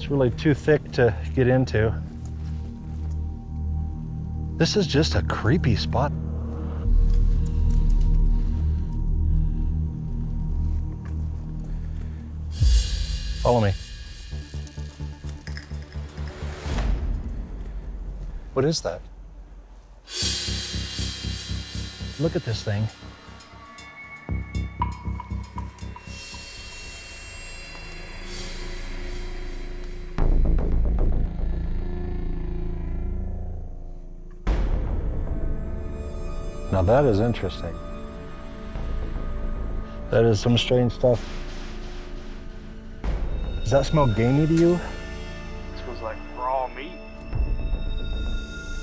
It's really too thick to get into. This is just a creepy spot. Follow me. What is that? Look at this thing. Now that is interesting. That is some strange stuff. Does that smell gamey to you? It smells like raw meat.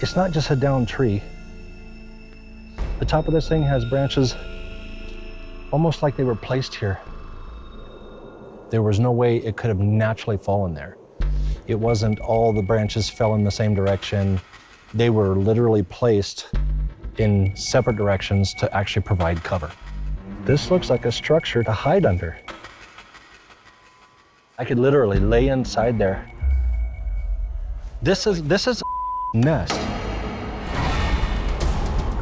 It's not just a downed tree. The top of this thing has branches almost like they were placed here. There was no way it could have naturally fallen there. It wasn't all the branches fell in the same direction. They were literally placed in separate directions to actually provide cover. This looks like a structure to hide under. I could literally lay inside there. This is a nest.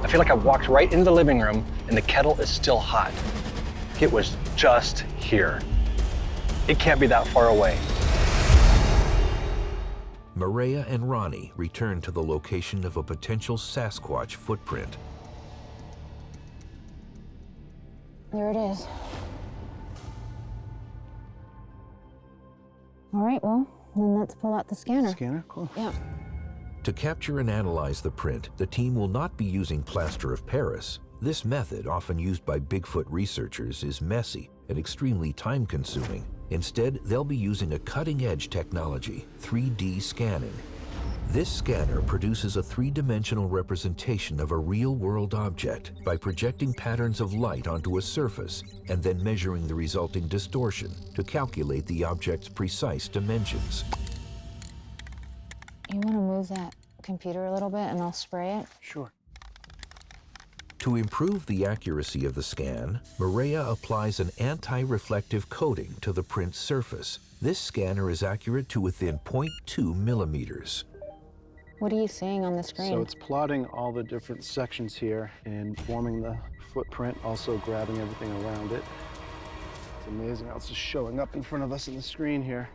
I feel like I walked right into the living room and the kettle is still hot. It was just here. It can't be that far away. Mireya and Ronny return to the location of a potential Sasquatch footprint. There it is. All right, well, then let's pull out the scanner. Scanner, cool. Yeah. To capture and analyze the print, the team will not be using plaster of Paris. This method, often used by Bigfoot researchers, is messy and extremely time-consuming. Instead, they'll be using a cutting-edge technology, 3D scanning. This scanner produces a three-dimensional representation of a real-world object by projecting patterns of light onto a surface and then measuring the resulting distortion to calculate the object's precise dimensions. You want to move that computer a little bit and I'll spray it? Sure. To improve the accuracy of the scan, Mireya applies an anti-reflective coating to the print surface. This scanner is accurate to within 0.2 millimeters. What are you seeing on the screen? So it's plotting all the different sections here and forming the footprint, also grabbing everything around it. It's amazing how it's just showing up in front of us on the screen here.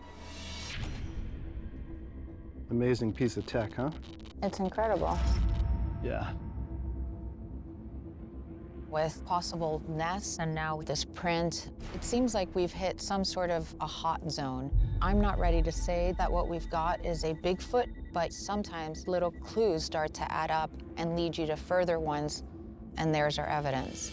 Amazing piece of tech, huh? It's incredible. Yeah. With possible nests and now this print, it seems like we've hit some sort of a hot zone. I'm not ready to say that what we've got is a Bigfoot, but sometimes little clues start to add up and lead you to further ones, and there's our evidence.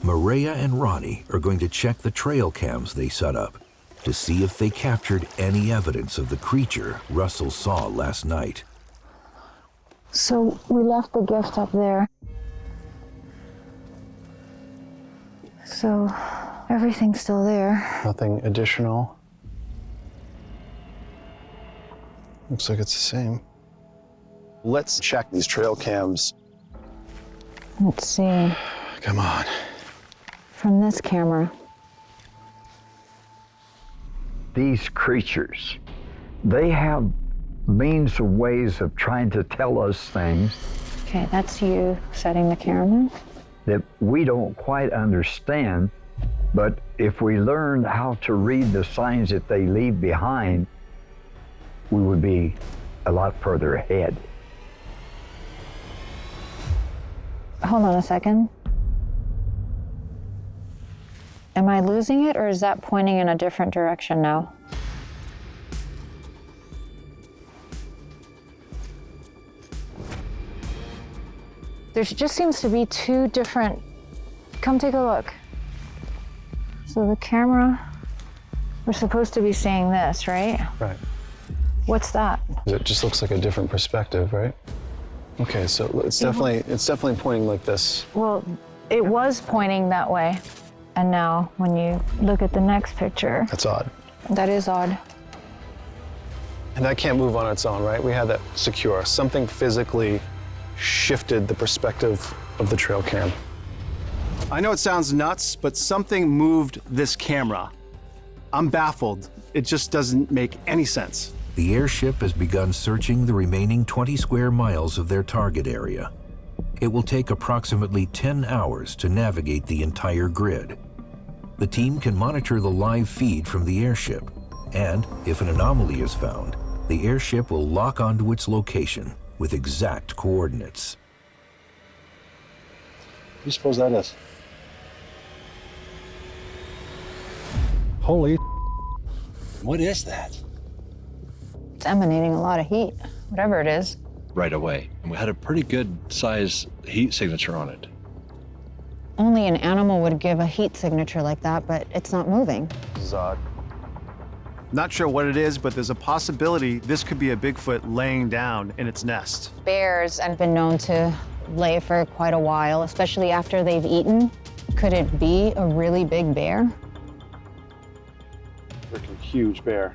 Mireya and Ronny are going to check the trail cams they set up to see if they captured any evidence of the creature Russell saw last night. So we left the gift up there. So everything's still there. Nothing additional. Looks like it's the same. Let's check these trail cams. Let's see. Come on. From this camera. These creatures, they have means or ways of trying to tell us things Okay, that's you setting the camera. that we don't quite understand, but if we learn how to read the signs that they leave behind, we would be a lot further ahead. Hold on a second. Am I losing it, or is that pointing in a different direction now? There just seems to be two different... Come take a look. So the camera, we're supposed to be seeing this, right? Right. What's that? It just looks like a different perspective, right? Okay, so it's definitely pointing like this. Well, it was pointing that way. And now, when you look at the next picture, That's odd. that is odd. And that can't move on its own, right? We had that secure. Something physically shifted the perspective of the trail cam. I know it sounds nuts, but something moved this camera. I'm baffled. It just doesn't make any sense. The airship has begun searching the remaining 20 square miles of their target area. It will take approximately 10 hours to navigate the entire grid. The team can monitor the live feed from the airship, and if an anomaly is found, the airship will lock onto its location with exact coordinates. What do you suppose that is? Holy, what is that? It's emanating a lot of heat, whatever it is. Right away. And we had a pretty good size heat signature on it. Only an animal would give a heat signature like that, but it's not moving. This is odd. Not sure what it is, but there's a possibility this could be a Bigfoot laying down in its nest. Bears have been known to lay for quite a while, especially after they've eaten. Could it be a really big bear? Freaking huge bear.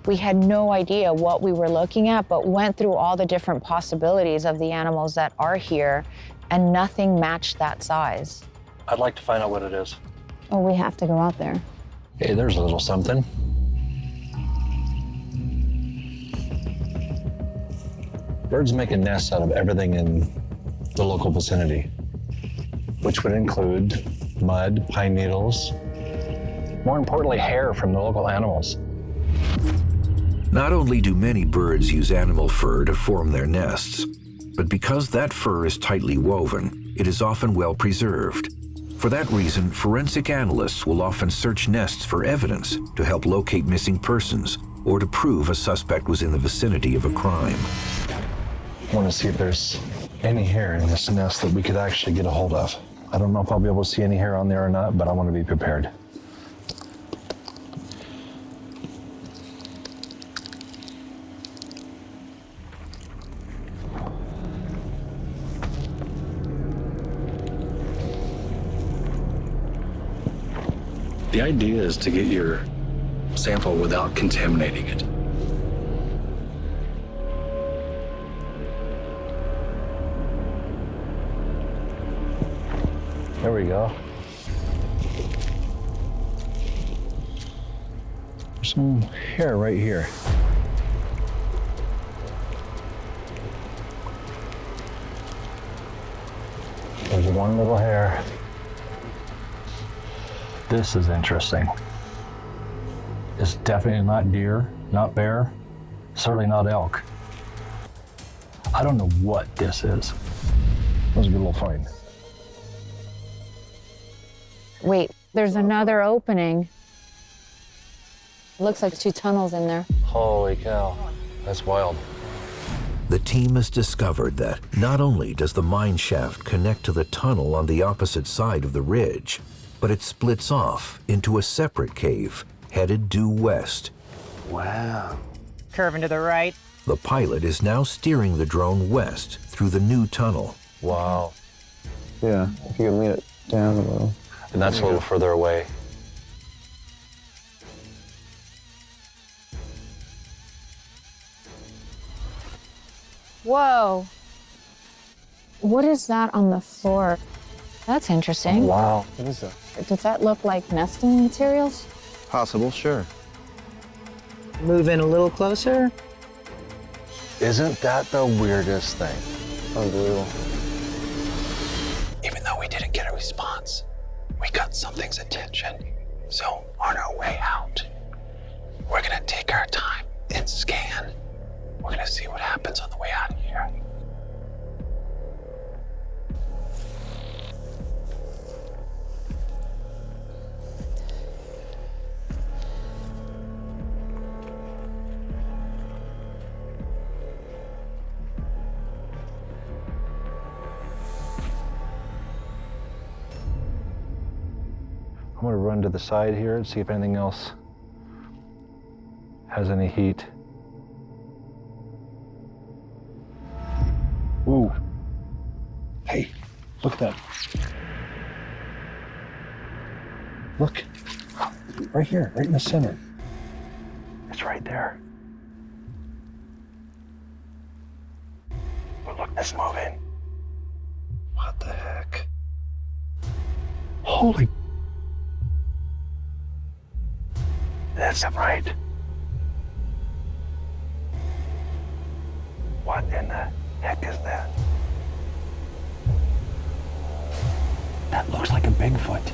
We had no idea what we were looking at, but went through all the different possibilities of the animals that are here, and nothing matched that size. I'd like to find out what it is. Oh, we have to go out there. Hey, there's a little something. Birds make a nest out of everything in the local vicinity, which would include mud, pine needles, more importantly, hair from the local animals. Not only do many birds use animal fur to form their nests, but because that fur is tightly woven, it is often well preserved. For that reason, forensic analysts will often search nests for evidence to help locate missing persons or to prove a suspect was in the vicinity of a crime. I want to see if there's any hair in this nest that we could actually get a hold of. I don't know if I'll be able to see any hair on there or not, but I want to be prepared. The idea is to get your sample without contaminating it. There we go. There's some hair right here. There's one little hair. This is interesting. It's definitely not deer, not bear, certainly not elk. I don't know what this is. That was a good little find. Wait, there's another opening. Looks like 2 tunnels in there. Holy cow, that's wild. The team has discovered that not only does the mine shaft connect to the tunnel on the opposite side of the ridge, but it splits off into a separate cave headed due west. Wow. Curving to the right. The pilot is now steering the drone west through the new tunnel. Wow. Yeah, if you can lean it down a little. And that's a little further away. Whoa. What is that on the floor? That's interesting. Wow. What is that? Does that look like nesting materials? Possible, sure. Move in a little closer. Isn't that the weirdest thing? Unbelievable. Even though we didn't get a response, we got something's attention. So on our way out, we're gonna take our time and scan. We're gonna see what happens on the way out of here. I'm gonna run to the side here and see if anything else has any heat. Ooh. Hey, look at that. Look, right here, right in the center. It's right there. But look, it's moving. What the heck? Holy. That's right. What in the heck is that? That looks like a Bigfoot.